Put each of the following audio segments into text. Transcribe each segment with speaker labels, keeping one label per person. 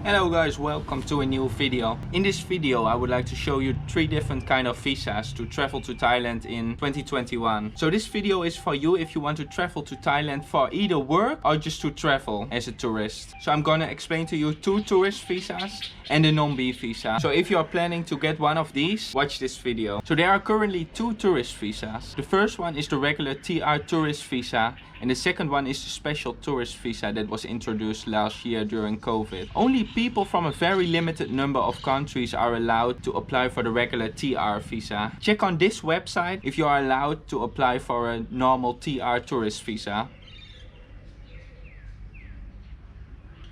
Speaker 1: Hello guys, welcome to a new video. In this video I would like to show you 3 different kind of visas to travel to Thailand in 2021. So this video is for you if you want to travel to Thailand for either work or just to travel as a tourist. So I'm gonna explain to you 2 tourist visas and a non-B visa. So if you are planning to get one of these, watch this video. So there are currently 2 tourist visas. The first one is the regular TR tourist visa, and the second one is the special tourist visa that was introduced last year during COVID. Only people from a very limited number of countries are allowed to apply for the regular TR visa. Check on this website if you are allowed to apply for a normal TR tourist visa.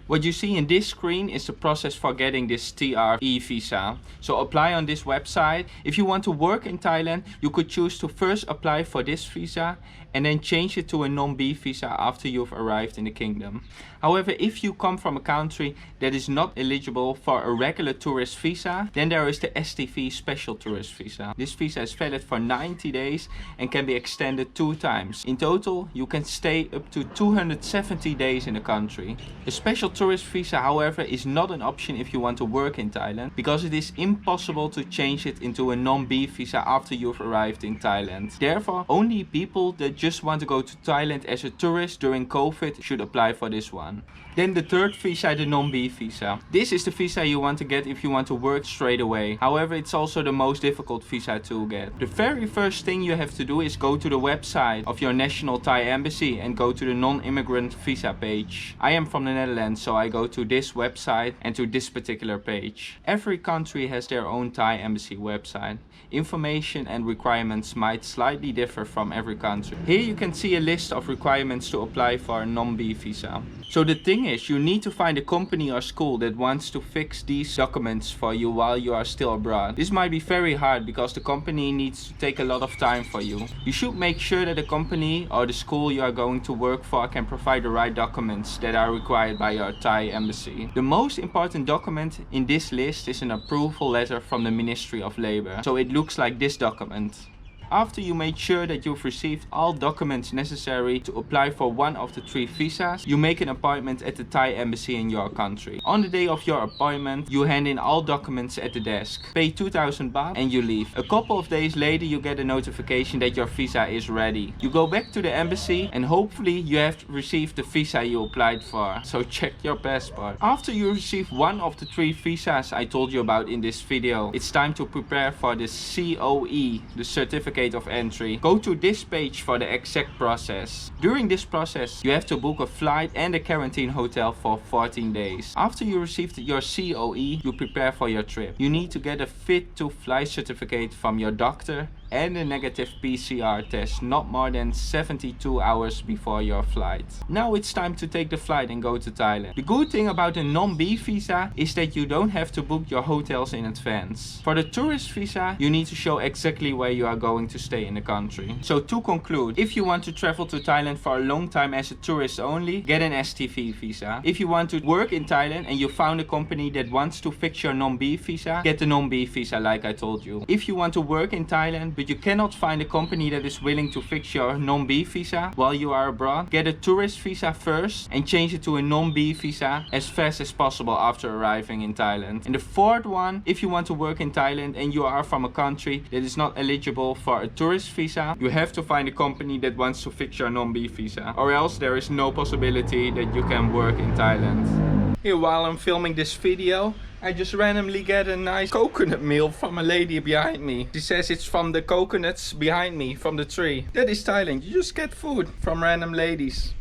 Speaker 1: What you see in this screen is the process for getting this TRE visa. So apply on this website. If you want to work in Thailand, you could choose to first apply for this visa and then change it to a non-B visa after you've arrived in the kingdom. However, if you come from a country that is not eligible for a regular tourist visa, then there is the STV special tourist visa. This visa is valid for 90 days and can be extended 2 times. In total, you can stay up to 270 days in the country. The special tourist visa, however, is not an option if you want to work in Thailand, because it is impossible to change it into a non-B visa after you've arrived in Thailand. Therefore, only people that just want to go to Thailand as a tourist during COVID should apply for this one. Then the third visa, the non-B visa. This is the visa you want to get if you want to work straight away. However, it's also the most difficult visa to get. The very first thing you have to do is go to the website of your national Thai embassy and go to the non-immigrant visa page. I am from the Netherlands, so I go to this website and to this particular page. Every country has their own Thai embassy website. Information and requirements might slightly differ from every country. Here you can see a list of requirements to apply for a non-B visa. So the thing is, you need to find a company or school that wants to fix these documents for you while you are still abroad. This might be very hard because the company needs to take a lot of time for you. You should make sure that the company or the school you are going to work for can provide the right documents that are required by your Thai embassy. The most important document in this list is an approval letter from the Ministry of Labor. So it looks like this document. After you made sure that you've received all documents necessary to apply for one of the 3 visas, you make an appointment at the Thai embassy in your country. On the day of your appointment, you hand in all documents at the desk, pay 2,000 baht and you leave. A couple of days later, you get a notification that your visa is ready. You go back to the embassy and hopefully you have received the visa you applied for. So check your passport. After you receive one of the 3 visas I told you about in this video, it's time to prepare for the COE, the certificate of entry. Go to this page for the exact process. During this process, you have to book a flight and a quarantine hotel for 14 days. After you received your COE, you prepare for your trip. You need to get a fit to fly certificate from your doctor and a negative PCR test not more than 72 hours before your flight. Now it's time to take the flight and go to Thailand. The good thing about a non-B visa is that you don't have to book your hotels in advance. For the tourist visa, you need to show exactly where you are going to stay in the country. So to conclude, if you want to travel to Thailand for a long time as a tourist only, get an STV visa. If you want to work in Thailand and you found a company that wants to fix your non-B visa, get the non-B visa like I told you. If you want to work in Thailand but you cannot find a company that is willing to fix your non-B visa while you are abroad, get a tourist visa first and change it to a non-B visa as fast as possible after arriving in Thailand. And the fourth one, if you want to work in Thailand and you are from a country that is not eligible for a tourist visa, you have to find a company that wants to fix your non-B visa, or else there is no possibility that you can work in Thailand. Here, while I'm filming this video, I just randomly get a nice coconut meal from a lady behind me. She says it's from the coconuts behind me, from the tree. That is Thailand. You just get food from random ladies.